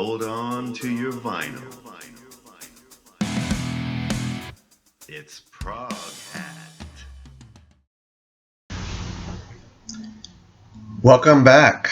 hold on to your vinyl. It's Prog Hat. Welcome back.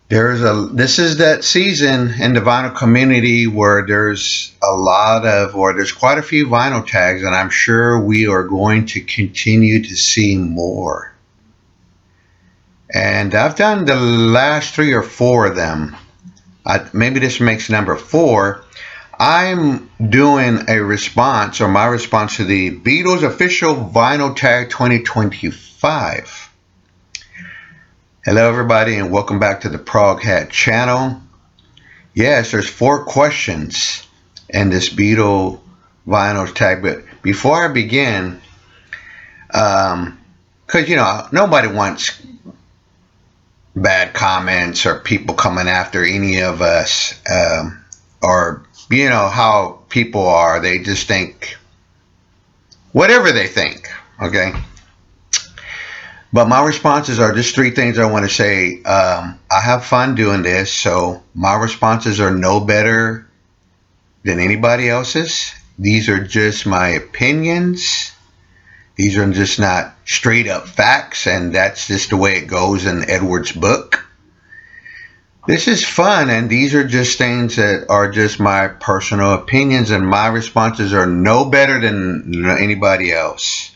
This is that season in the vinyl community where there's quite a few vinyl tags, and I'm sure we are going to continue to see more. And I've done the last 3 or 4 of them. Maybe this makes number 4. I'm doing a response, or my response to the Beatles official vinyl tag 2025. Hello everybody, and welcome back to the Prog Hat channel. Yes, there's 4 questions in this Beatle vinyl tag, but before I begin, because nobody wants bad comments or people coming after any of us, or how people are, they just think whatever they think, okay? But my responses are just 3 things I want to say. I have fun doing this, so my responses are no better than anybody else's. These are just my opinions. These are just not straight up facts, and that's just the way it goes in Edward's book. This is fun, and these are just things that are just my personal opinions, and my responses are no better than anybody else.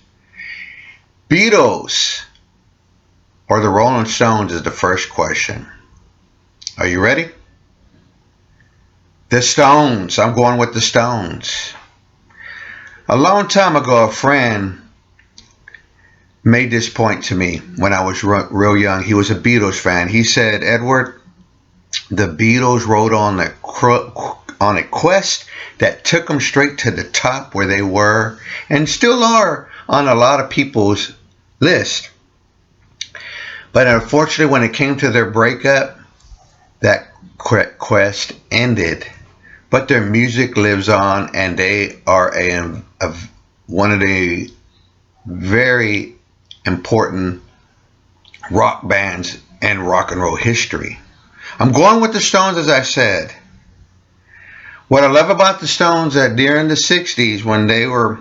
Beatles or the Rolling Stones is the first question. Are you ready? The Stones. I'm going with the Stones. A long time ago, a friend made this point to me when I was real young. He was a Beatles fan. He said, Edward, the Beatles rode on a quest that took them straight to the top where they were and still are on a lot of people's list. But unfortunately, when it came to their breakup, that quest ended. But their music lives on, and they are one of the very important rock bands in rock and roll history. I'm going with the Stones, as I said. What I love about the Stones that during the 60s, when they were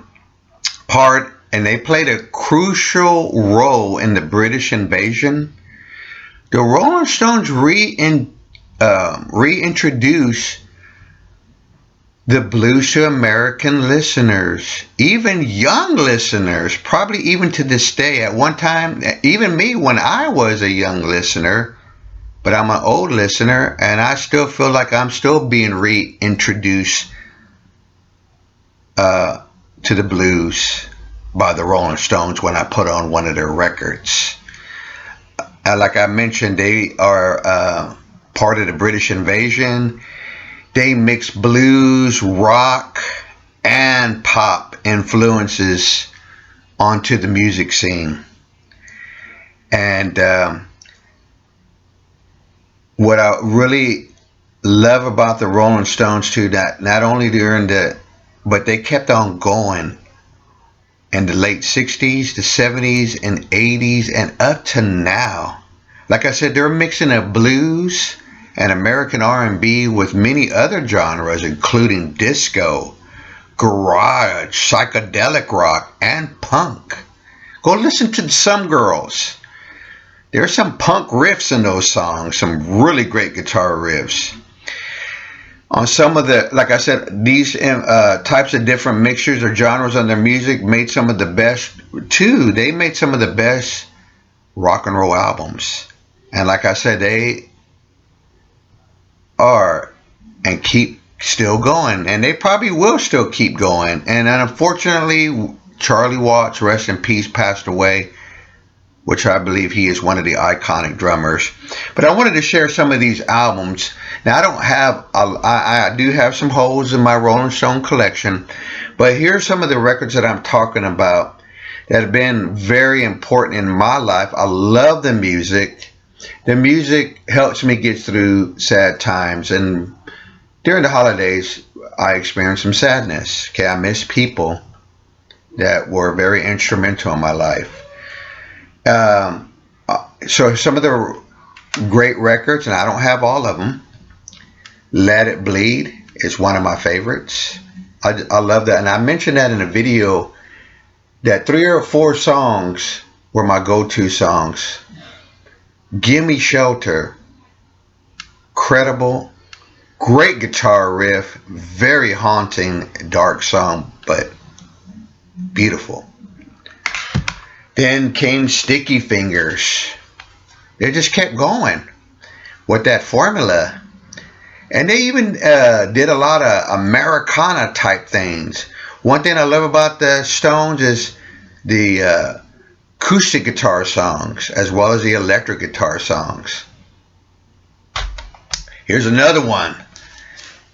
part and they played a crucial role in the British invasion, the Rolling Stones reintroduced the blues to American listeners, even young listeners, probably even to this day. At one time, even me when I was a young listener, but I'm an old listener, and I still feel like I'm still being reintroduced to the blues by the Rolling Stones when I put on one of their records. Like I mentioned, they are part of the British invasion. They mix blues, rock, and pop influences onto the music scene. And what I really love about the Rolling Stones too, that not only but they kept on going in the late 60s, the 70s, and 80s, and up to now. Like I said, they're mixing a blues and American R&B with many other genres, including disco, garage, psychedelic rock, and punk. Go listen to Some Girls. There's some punk riffs in those songs, some really great guitar riffs. On some of the, like I said, these types of different mixtures or genres on their music made some of the best, too. They made some of the best rock and roll albums. And like I said, they are and keep still going. And they probably will still keep going. And unfortunately, Charlie Watts, rest in peace, passed away, which I believe he is one of the iconic drummers. But I wanted to share some of these albums. Now, I do have some holes in my Rolling Stone collection, but here's some of the records that I'm talking about that have been very important in my life. I love the music. The music helps me get through sad times, and during the holidays, I experience some sadness. Okay, I miss people that were very instrumental in my life. So some of the great records, and I don't have all of them, Let It Bleed is one of my favorites. I love that. And I mentioned that in a video that 3 or 4 songs were my go-to songs. Gimme Shelter. Credible. Great guitar riff. Very haunting, dark song, but beautiful. Then came Sticky Fingers. They just kept going with that formula. And they even did a lot of Americana type things. One thing I love about the Stones is the acoustic guitar songs as well as the electric guitar songs. Here's another one.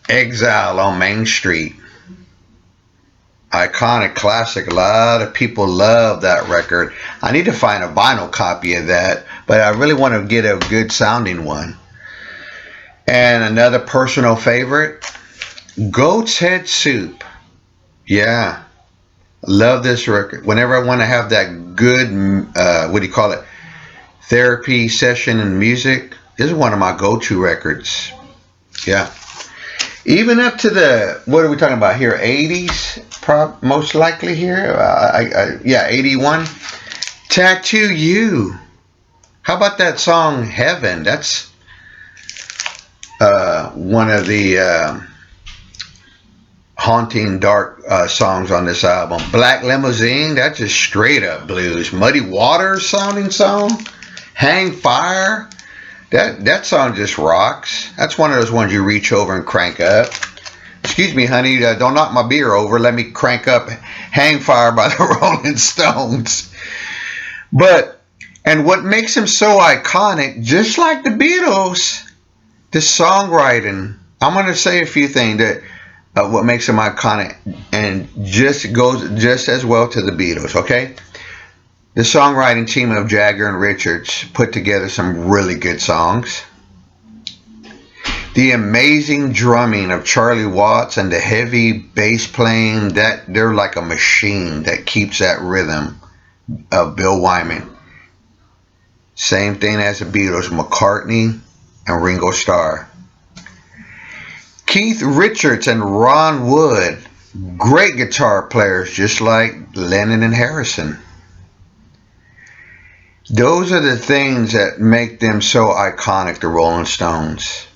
Exile on Main Street. Iconic classic. A lot of people love that record. I need to find a vinyl copy of that, but I really want to get a good sounding one. And another personal favorite, Goat's Head Soup. Yeah, love this record. Whenever I want to have that good, therapy session in music, this is one of my go-to records. Yeah. Even up to the, what are we talking about here, 80s, most likely here. 81. Tattoo You. How about that song, Heaven? That's one of the haunting dark songs on this album. Black Limousine, that's just straight up blues. Muddy Waters sounding song. Hang Fire, that song just rocks. That's one of those ones you reach over and crank up. Excuse me, honey, don't knock my beer over. Let me crank up Hang Fire by the Rolling Stones. And what makes him so iconic, just like the Beatles, the songwriting. I'm going to say a few things that what makes him iconic and just goes just as well to the Beatles, okay? The songwriting team of Jagger and Richards put together some really good songs. The amazing drumming of Charlie Watts and the heavy bass playing, that they're like a machine that keeps that rhythm of Bill Wyman. Same thing as the Beatles, McCartney and Ringo Starr. Keith Richards and Ron Wood, great guitar players just like Lennon and Harrison. Those are the things that make them so iconic, the Rolling Stones.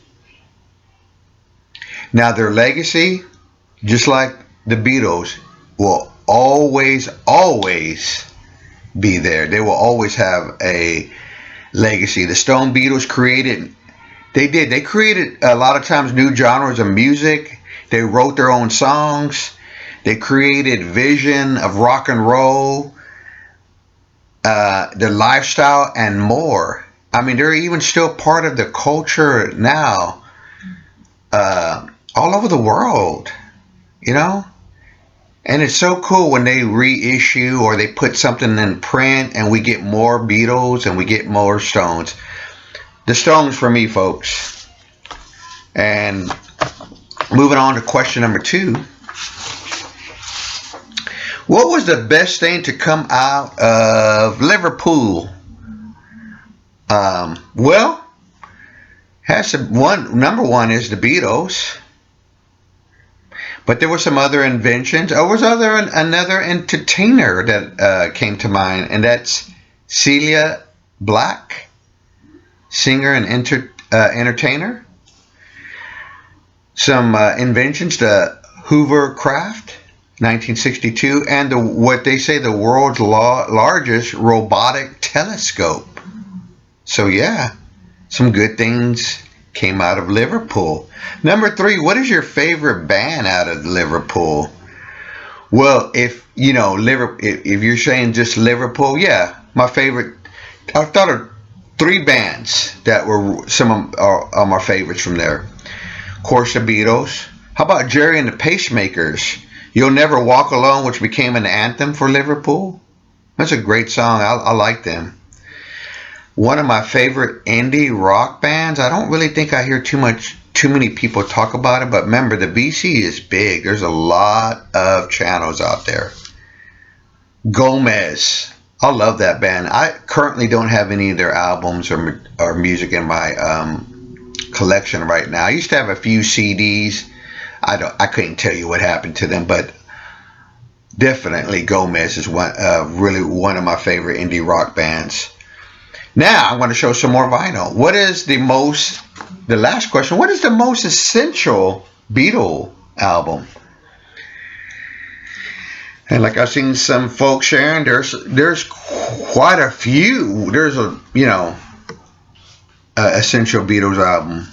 Now their legacy, just like the Beatles, will always be there. They will always have a legacy. The Stone Beatles created a lot of times new genres of music. They wrote their own songs. They created vision of rock and roll, their lifestyle, and more. I mean, they're even still part of the culture now, all over the world, you know? And it's so cool when they reissue or they put something in print and we get more Beatles and we get more Stones. The Stones for me, folks. And moving on to question number 2. What was the best thing to come out of Liverpool? Well, number one is the Beatles. But there were some other inventions. There was another entertainer that came to mind, and that's Celia Black, singer and entertainer. Some inventions: the Hoover Craft, 1962, and what they say the world's largest robotic telescope. So yeah, some good things came out of Liverpool. Number 3, what is your favorite band out of Liverpool? Well, if you're saying just Liverpool, yeah, my favorite. I thought of 3 bands that were some of my favorites from there. Of course, the Beatles. How about Jerry and the Pacemakers? You'll Never Walk Alone, which became an anthem for Liverpool. That's a great song. I like them. One of my favorite indie rock bands. I don't really think I hear too many people talk about it, but remember, the BC is big. There's a lot of channels out there. Gomez. I love that band. I currently don't have any of their albums or music in my collection right now. I used to have a few CDs. I couldn't tell you what happened to them, but definitely Gomez is really one of my favorite indie rock bands. Now I'm going to show some more vinyl. The last question, what is the most essential Beatle album? And like I've seen some folks sharing, there's quite a few. There's a essential Beatles album.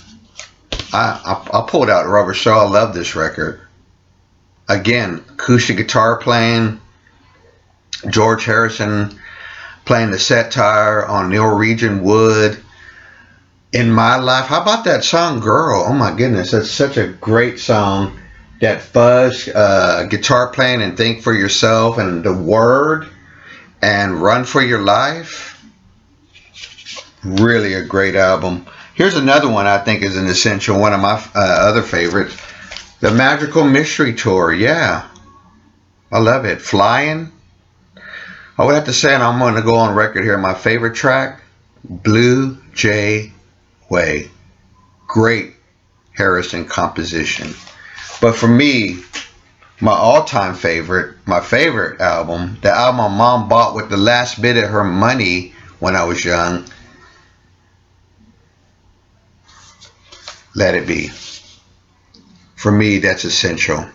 I pulled out Rubber Soul. I love this record. Again, acoustic guitar playing, George Harrison playing the satire on Norwegian wood. In My Life, how about that song Girl? Oh my goodness, that's such a great song. That fuzz guitar playing and Think for Yourself, and The Word and Run for Your Life. Really a great album. Here's another one I think is an essential, one of my other favorites. The Magical Mystery Tour. Yeah, I love it. Flying. I would have to say, and I'm going to go on record here, my favorite track, Blue Jay Way. Great Harrison composition. But for me, my all-time favorite, my favorite album, the album my mom bought with the last bit of her money when I was young, Let It Be. For me, that's essential.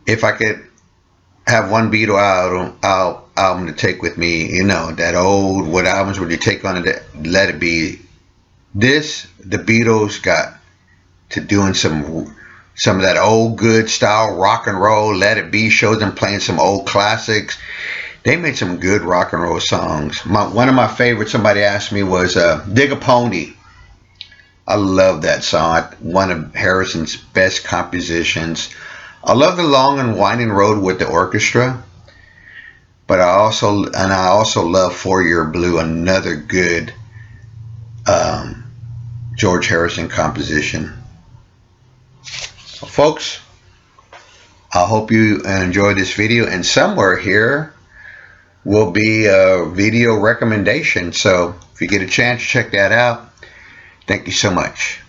If I could have one Beatle album to take with me, that old, what albums would you take on it? Let It Be. The Beatles got to doing some of that old good style rock and roll. Let It Be shows them playing some old classics. They made some good rock and roll songs. One of my favorites, somebody asked me, was Dig a Pony. I love that song. One of Harrison's best compositions. I love The Long and Winding Road with the orchestra. But I also love 4-Year Blue, another good George Harrison composition. Well, folks, I hope you enjoyed this video, and somewhere here will be a video recommendation. So if you get a chance, check that out. Thank you so much.